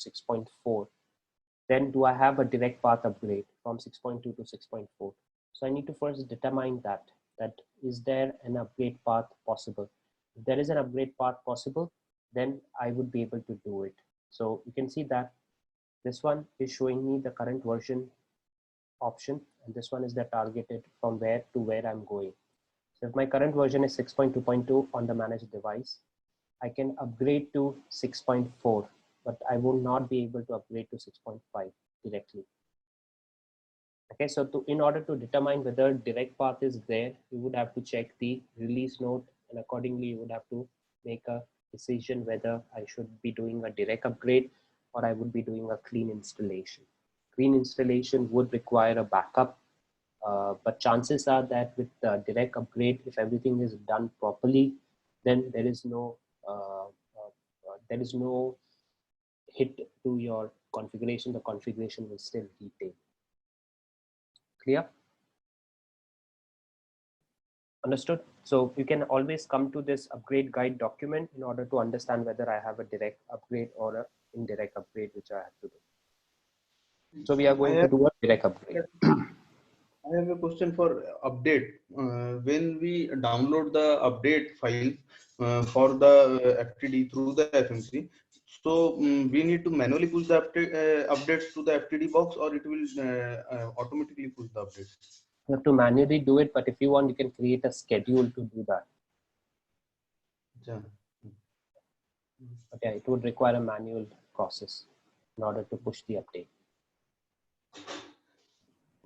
6.4, then do I have a direct path upgrade from 6.2 to 6.4? So I need to first determine that is there an upgrade path possible? If there is an upgrade path possible, then I would be able to do it. So you can see that this one is showing me the current version option, and this one is the targeted from where to where I'm going. So if my current version is 6.2.2 on the managed device, I can upgrade to 6.4, but I will not be able to upgrade to 6.5 directly. Okay, so in order to determine whether direct path is there, you would have to check the release note, and accordingly you would have to make a decision whether I should be doing a direct upgrade or I would be doing a clean installation. Clean installation would require a backup, but chances are that with the direct upgrade, if everything is done properly, then there is no hit to your configuration. The configuration will still retain. Clear? Understood? So you can always come to this upgrade guide document in order to understand whether I have a direct upgrade or an indirect upgrade, which I have to do. So we are going to do a direct upgrade. I have a question for update. When we download the update file for the FTD through the FMC, so we need to manually push the updates to the FTD box, or it will automatically push the updates? You have to manually do it, but if you want, you can create a schedule to do that. Yeah. But yeah, it would require a manual process in order to push the update.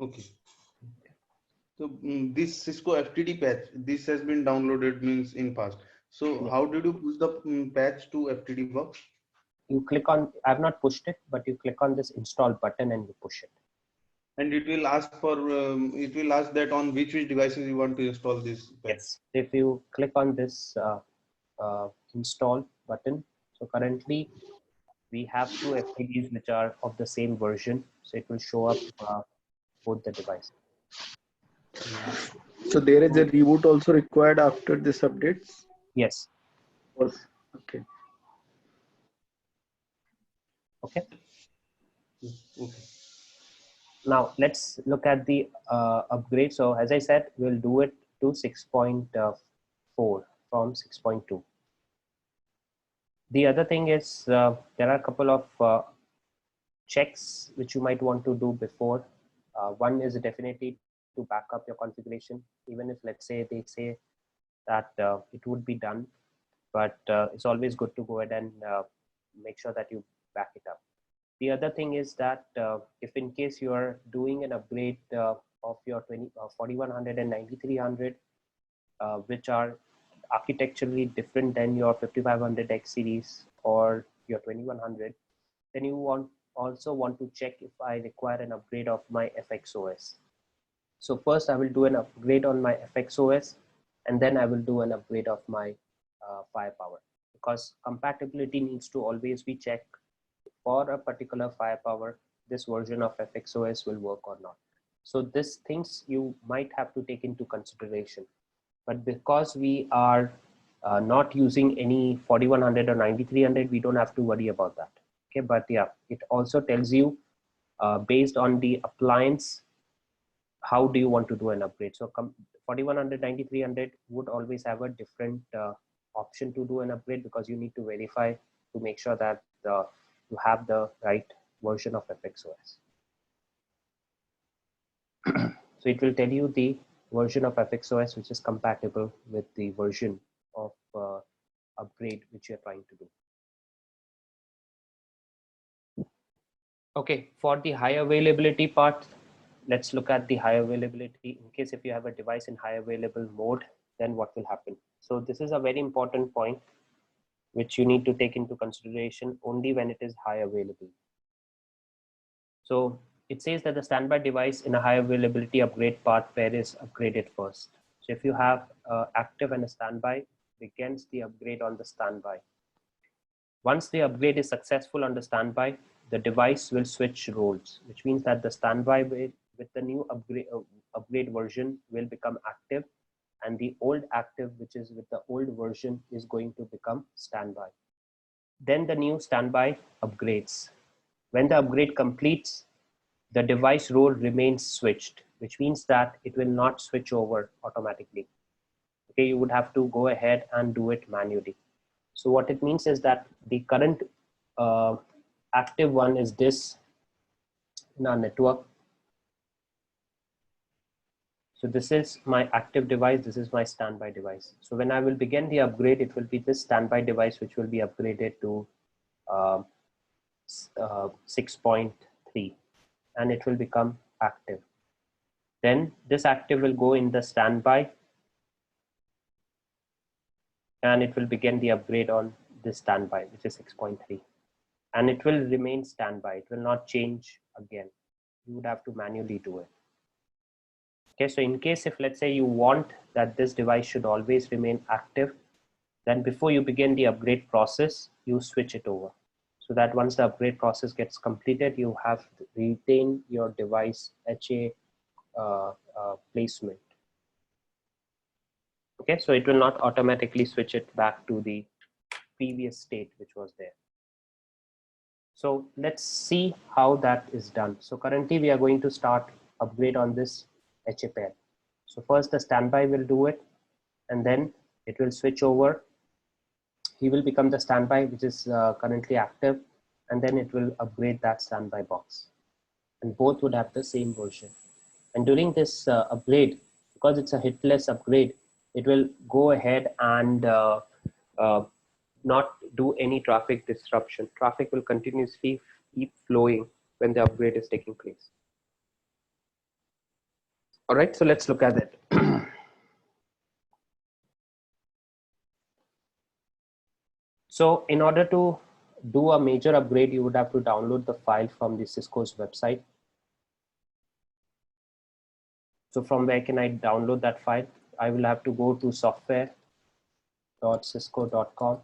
Okay. So this Cisco FTD patch, this has been downloaded means in past. So Yeah. how did you push the patch to FTD box? You click on, I've not pushed it, but you click on this install button and you push it. And it will ask for, it will ask that on which devices you want to install this patch. Yes. If you click on this install button, so currently we have two FTDs which are of the same version, so it will show up both the devices. So there is a reboot also required after this updates? Yes. Okay. Okay. Okay. Now let's look at the upgrade. So as I said, we'll do it to 6.4 from 6.2. The other thing is there are a couple of checks which you might want to do before. One is definitely to back up your configuration, even if let's say they say that it would be done, but it's always good to go ahead and make sure that you back it up. The other thing is that if in case you are doing an upgrade of your 4100 and 9300, which are architecturally different than your 5500X series or your 2100, then you also want to check if I require an upgrade of my FXOS. So first I will do an upgrade on my FXOS, and then I will do an upgrade of my FirePower, because compatibility needs to always be checked for a particular FirePower. This version of FXOS will work or not. So these things you might have to take into consideration. But because we are not using any 4100 or 9300, we don't have to worry about that. Okay, but yeah, it also tells you based on the appliance, how do you want to do an upgrade. So 4100, 9300 would always have a different option to do an upgrade, because you need to verify to make sure that you have the right version of FXOS. So it will tell you the version of FXOS which is compatible with the version of upgrade which you're trying to do. Okay, for the high availability part, let's look at the high availability. In case if you have a device in high available mode, then what will happen? So this is a very important point which you need to take into consideration only when it is high available. So it says that the standby device in a high availability upgrade path pair is upgraded first. So if you have active and a standby, begins the upgrade on the standby. Once the upgrade is successful on the standby, the device will switch roles, which means that the standby with the new upgrade version will become active, and the old active, which is with the old version, is going to become standby. Then the new standby upgrades. When the upgrade completes, the device role remains switched, which means that it will not switch over automatically. Okay, you would have to go ahead and do it manually. So what it means is that the current active one is this in our network. So this is my active device, this is my standby device. So when I will begin the upgrade, it will be this standby device which will be upgraded to 6.3 and it will become active. Then this active will go in the standby and it will begin the upgrade on this standby, which is 6.3. And it will remain standby. It will not change again. You would have to manually do it. Okay, so in case if let's say you want that this device should always remain active, then before you begin the upgrade process, you switch it over. So that once the upgrade process gets completed, you have to retain your device HA placement. Okay, so it will not automatically switch it back to the previous state which was there. So let's see how that is done. So currently we are going to start upgrade on this HA pair. So first the standby will do it and then it will switch over. He will become the standby which is currently active and then it will upgrade that standby box. And both would have the same version. And during this upgrade, because it's a hitless upgrade, it will go ahead and not do any traffic disruption. Traffic will continuously keep flowing when the upgrade is taking place. All right, so let's look at it. So in order to do a major upgrade, you would have to download the file from the Cisco's website. So from where can I download that file? I will have to go to software.cisco.com.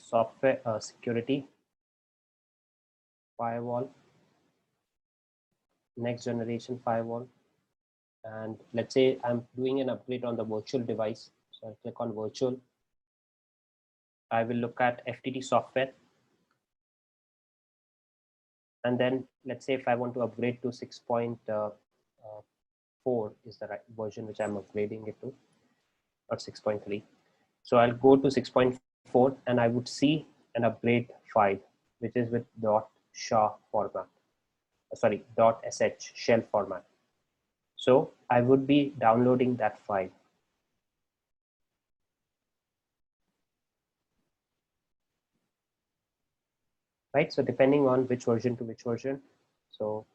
Software security, firewall, next generation firewall. And let's say I'm doing an upgrade on the virtual device. So I'll click on virtual. I will look at FTD software. And then let's say if I want to upgrade to 6.4 is the right version which I'm upgrading it to, not 6.3. So I'll go to 6.4 and I would see an upgrade file, which is with .sha format, sorry, .sh shell format. So I would be downloading that file. Right, so depending on which version to which version. So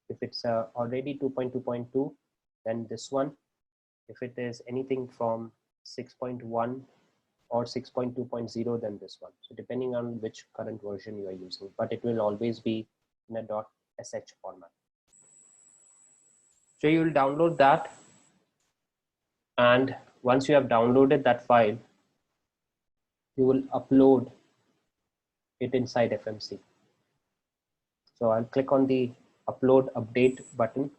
if it's already 2.2.2, then this one. If it is anything from 6.1 or 6.2.0, then this one. So depending on which current version you are using, but it will always be in a .sh format. So you will download that, and once you have downloaded that file, you will upload it inside FMC. So I'll click on the upload update button.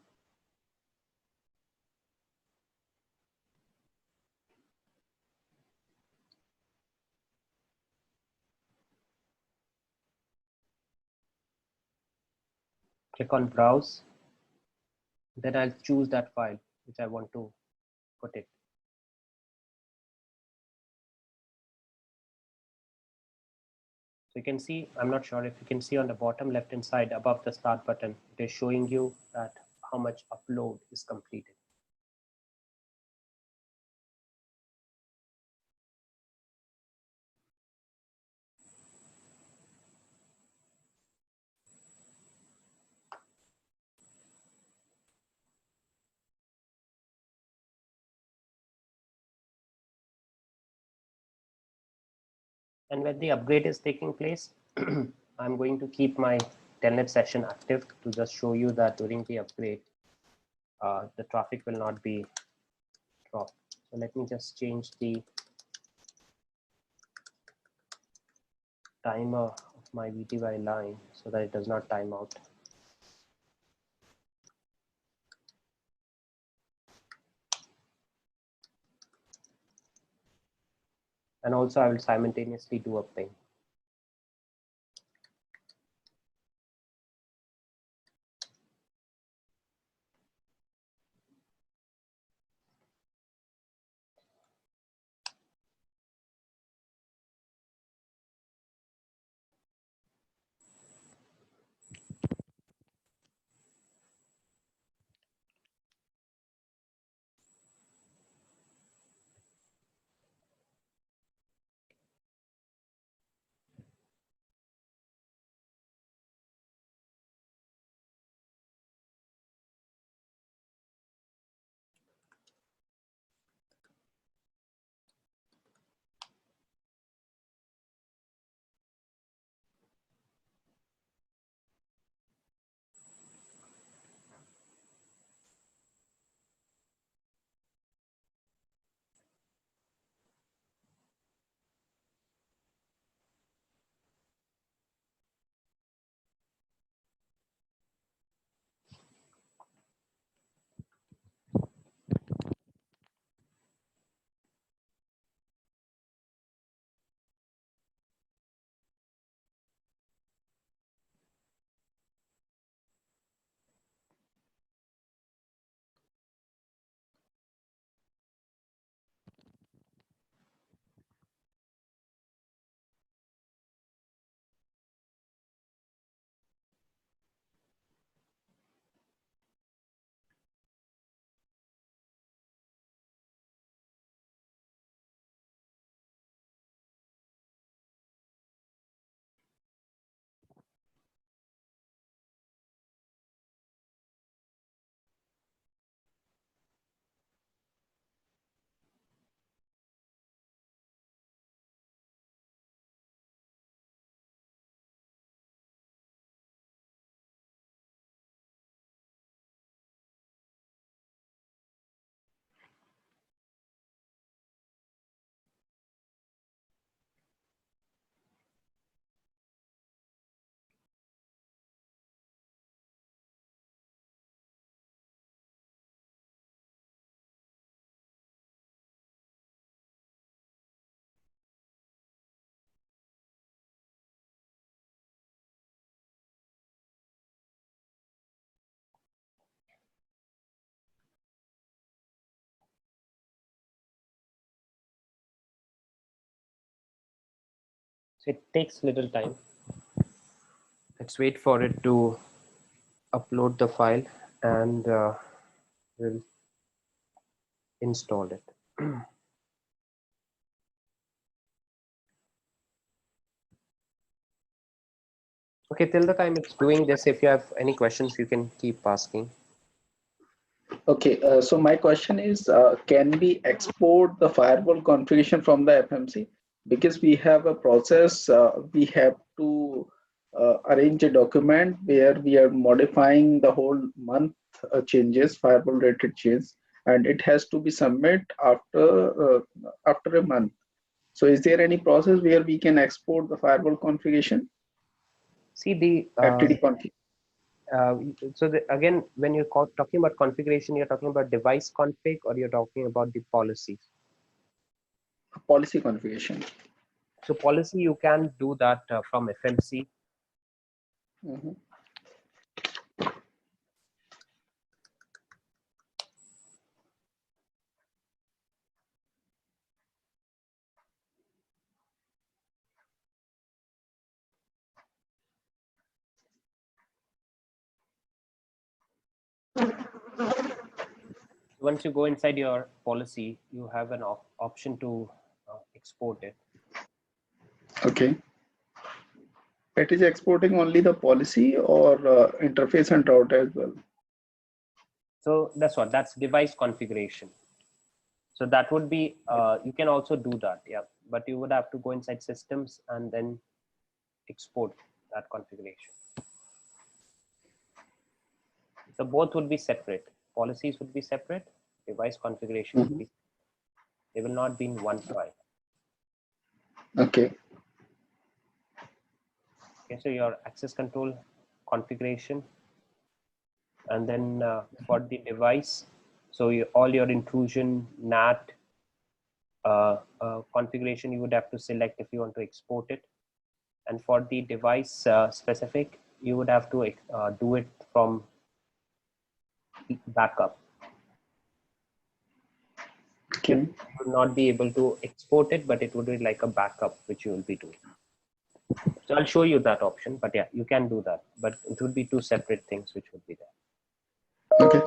Click on browse. Then I'll choose that file which I want to put it. So you can see, I'm not sure if you can see on the bottom left hand side above the start button, it is showing you that how much upload is completed. And when the upgrade is taking place, I'm going to keep my telnet session active to just show you that during the upgrade, the traffic will not be dropped. So let me just change the timer of my VTY line so that it does not time out. And also I will simultaneously do a ping. So it takes little time. Let's wait for it to upload the file and we'll install it. Okay, till the time it's doing this, if you have any questions, you can keep asking. Okay, so my question is, can we export the firewall configuration from the FMC? Because we have a process, we have to arrange a document where we are modifying the whole month changes, firewall related change, and it has to be submit after a month. So is there any process where we can export the firewall configuration, See the FTD config? again, when you're talking about configuration, you're talking about device config or you're talking about the policies. Policy configuration? So policy, you can do that from FMC. Mhm. Once you go inside your policy, you have an option to export it. Okay. It is exporting only the policy or interface and route as well. So that's device configuration. So that would be, you can also do that, yeah, but you would have to go inside systems and then export that configuration. So both would be separate. Policies would be separate. Device configuration would be. They will not be in one file. Okay. Okay, so your access control configuration, and then for the device, so all your intrusion, NAT configuration, you would have to select if you want to export it. And for the device specific, you would have to do it from backup. Okay. You will not be able to export it, but it would be like a backup which you will be doing. So I'll show you that option, but yeah, you can do that, but it would be two separate things which would be there. Okay.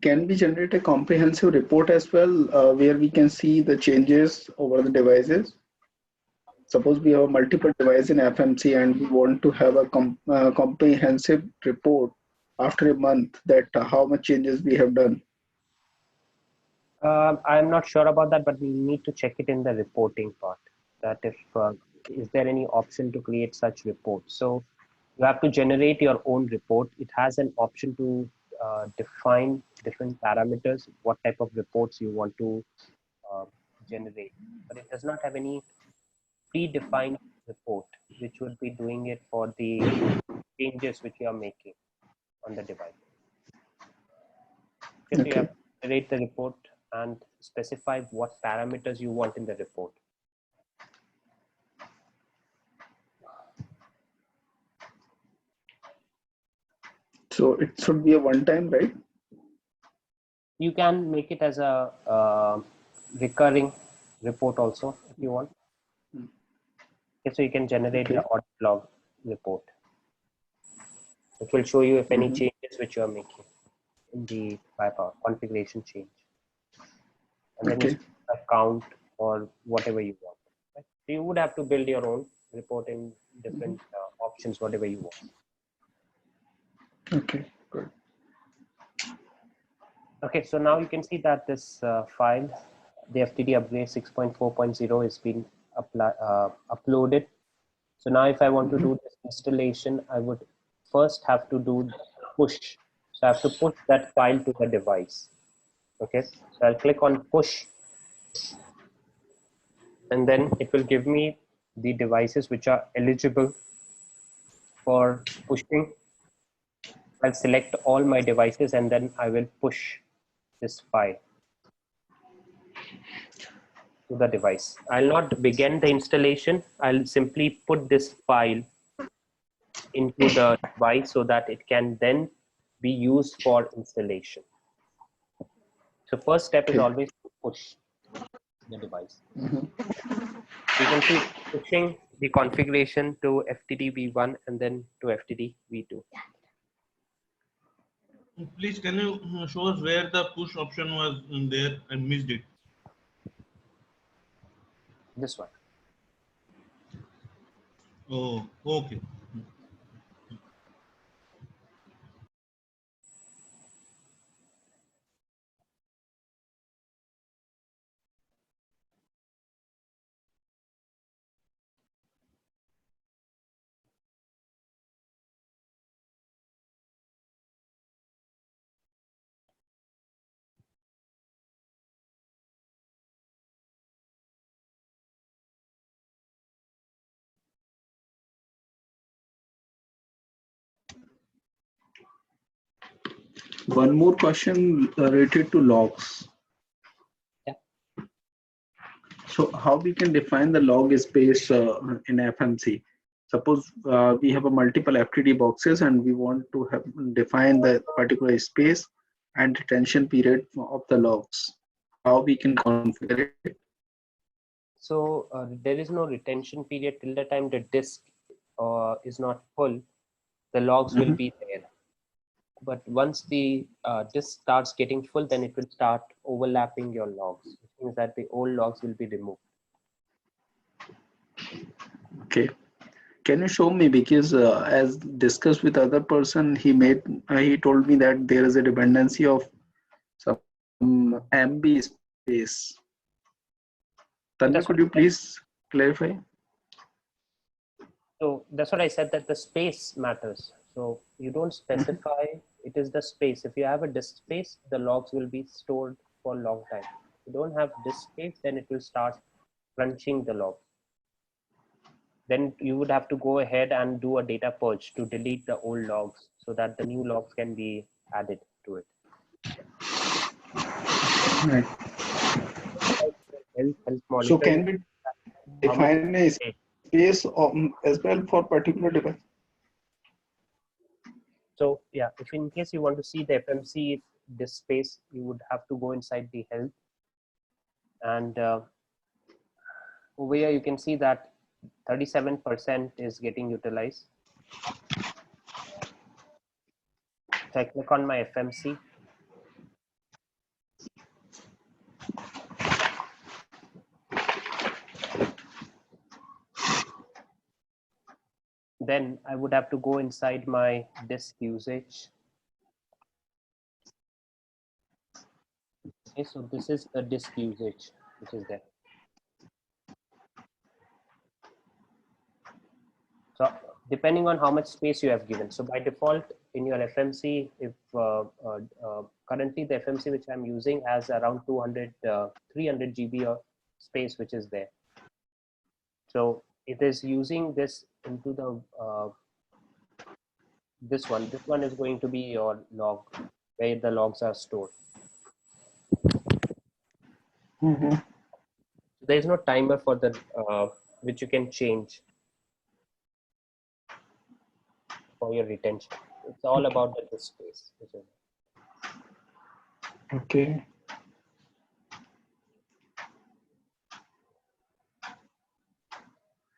Can we generate a comprehensive report as well, where we can see the changes over the devices? Suppose we have multiple devices in FMC and we want to have a comprehensive report after a month that how much changes we have done. I'm not sure about that, but we need to check it in the reporting part. That if is there any option to create such reports? So you have to generate your own report. It has an option to define different parameters, what type of reports you want to uh, generate, but it does not have any predefined report, which would be doing it for the changes which you are making on the device. Okay, so you have to generate the report and specify what parameters you want in the report. So it should be a one time, right? You can make it as a recurring report also if you want. Okay, so you can generate the audit log report, which will show you if any changes which you are making in the FirePower configuration change. And then you count or whatever you want. Right? So you would have to build your own report in different options, whatever you want. Okay, good. Okay, so now you can see that this file, the FTD upgrade 6.4.0 has been uploaded. So now if I want to do this installation, I would first have to do push. So I have to push that file to the device. Okay, so I'll click on push, and then it will give me the devices which are eligible for pushing. I'll select all my devices and then I will push this file to the device. I'll not begin the installation. I'll simply put this file into the device so that it can then be used for installation. So first step is always to push the device. You can see pushing the configuration to FTD v1 and then to FTD v2. Please, can you show us where the push option was there? I missed it. This one. Oh, okay. One more question related to logs. Yeah. So how we can define the log space in FMC? Suppose we have a multiple FTD boxes and we want to have define the particular space and retention period of the logs. How we can configure it? So there is no retention period till the time the disk is not full. The logs will be there. But once the disk starts getting full, then it will start overlapping your logs. It means that the old logs will be removed. Okay. Can you show me, because as discussed with other person, he told me that there is a dependency of some MB space. Tanvi, could you please clarify? So that's what I said, that the space matters. So you don't specify, it is the space. If you have a disk space, the logs will be stored for a long time. If you don't have disk space, then it will start crunching the log. then you would have to go ahead and do a data purge to delete the old logs so that the new logs can be added to it. Right. Health So monitoring. can we define a space as well for particular device? So yeah, if in case you want to see the FMC disk space, you would have to go inside the health, and over here you can see that 37% is getting utilized. If I click on my FMC, then I would have to go inside my disk usage. Okay, so this is a disk usage which is there. So depending on how much space you have given. So by default in your FMC, if currently the FMC which I'm using has around 300 GB of space which is there. So it is using this into the this one is going to be your log where the logs are stored. Mm-hmm. There is no timer for the which you can change for your retention. It's all about the disk space. Okay.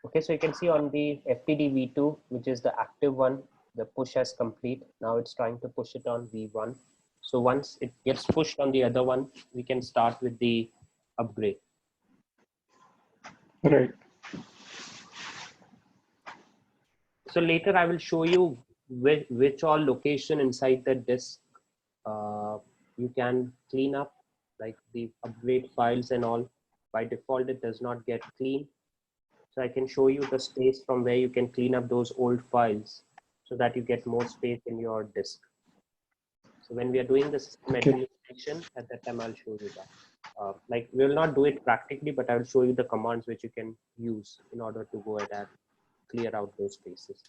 Okay, so you can see on the FTD V2, which is the active one, the push has complete. Now it's trying to push it on V1. So once it gets pushed on the other one, we can start with the upgrade. Right. So later I will show you which all location inside the disk you can clean up, like the upgrade files and all. By default, it does not get clean. So I can show you the space from where you can clean up those old files so that you get more space in your disk. So when we are doing the system administration, at that time I'll show you that. Like we will not do it practically, but I will show you the commands which you can use in order to go ahead and clear out those spaces.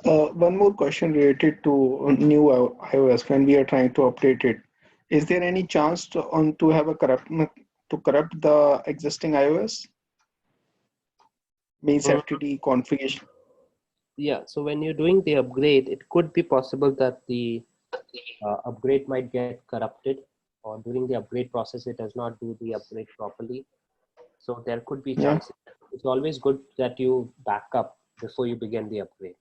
One more question related to new iOS when we are trying to update it. Is there any chance to have a corrupt the existing iOS? Means FTD configuration. Yeah, so when you're doing the upgrade, it could be possible that the upgrade might get corrupted, or during the upgrade process, it does not do the upgrade properly. So there could be chances. It's always good that you back up before you begin the upgrade.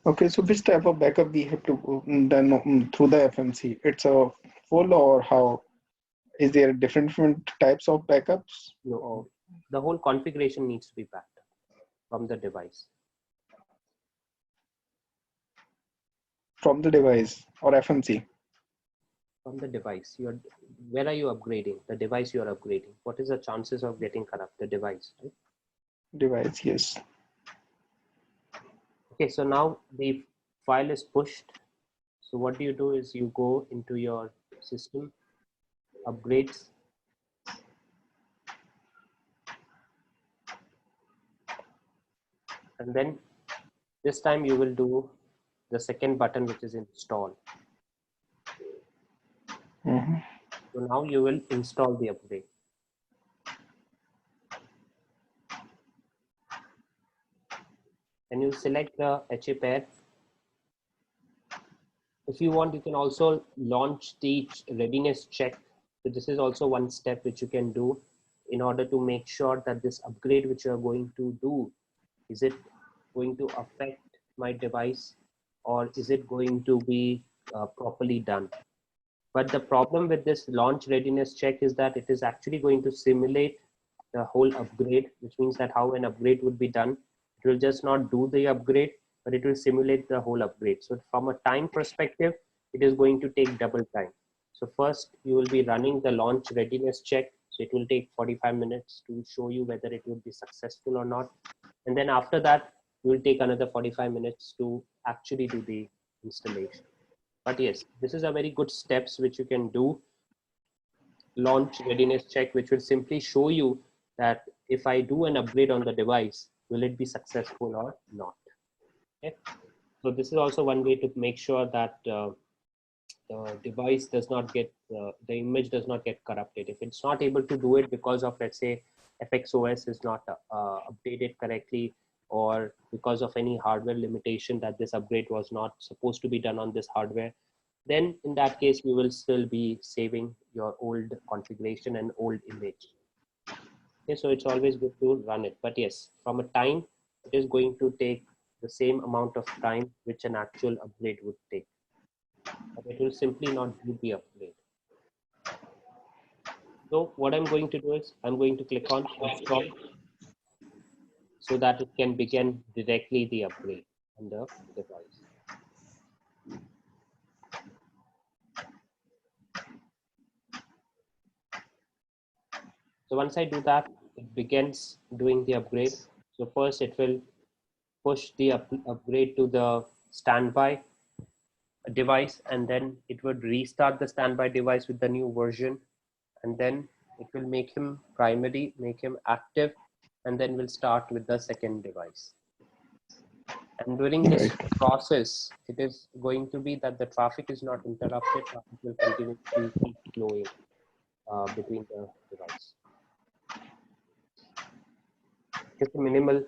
Okay, so which type of backup we have to done through the FMC? It's a full or how? Is there different types of backups? No, the whole configuration needs to be backed up from the device. From the device or FMC? From the device. Where are you upgrading? The device you are upgrading. What is the chances of getting corrupt? The device, right? Device, yes. Okay, so now the file is pushed. So what do? Is you go into your system, upgrades, and then this time you will do the second button, which is install. Mm-hmm. So now you will install the upgrade. And you select the HA pair. If you want, you can also launch the readiness check. So this is also one step which you can do in order to make sure that this upgrade which you are going to do, is it going to affect my device, or is it going to be properly done? But the problem with this launch readiness check is that it is actually going to simulate the whole upgrade, which means that how an upgrade would be done. It will just not do the upgrade, but it will simulate the whole upgrade. So from a time perspective, it is going to take double time. So first you will be running the launch readiness check. So it will take 45 minutes to show you whether it will be successful or not. And then after that, you will take another 45 minutes to actually do the installation. But yes, this is a very good steps which you can do. Launch readiness check, which will simply show you that if I do an upgrade on the device, will it be successful or not? Okay. So this is also one way to make sure that the device does not get, the image does not get corrupted. If it's not able to do it because of, let's say, FXOS is not updated correctly, or because of any hardware limitation that this upgrade was not supposed to be done on this hardware, then in that case, you will still be saving your old configuration and old image. Okay, so it's always good to run it. But yes, from a time, it is going to take the same amount of time which an actual upgrade would take. But it will simply not do the upgrade. So what I'm going to do is I'm going to click on install so that it can begin directly the upgrade on the device. So once I do that, it begins doing the upgrade. So first it will push the upgrade to the standby device, and then it would restart the standby device with the new version, and then it will make him primary, make him active, and then we'll start with the second device. And during this process, it is going to be that the traffic is not interrupted, traffic will continue to keep flowing between the device. Just a minimal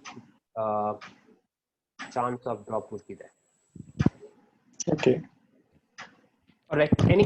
chance of drop would be there. Okay. All right, any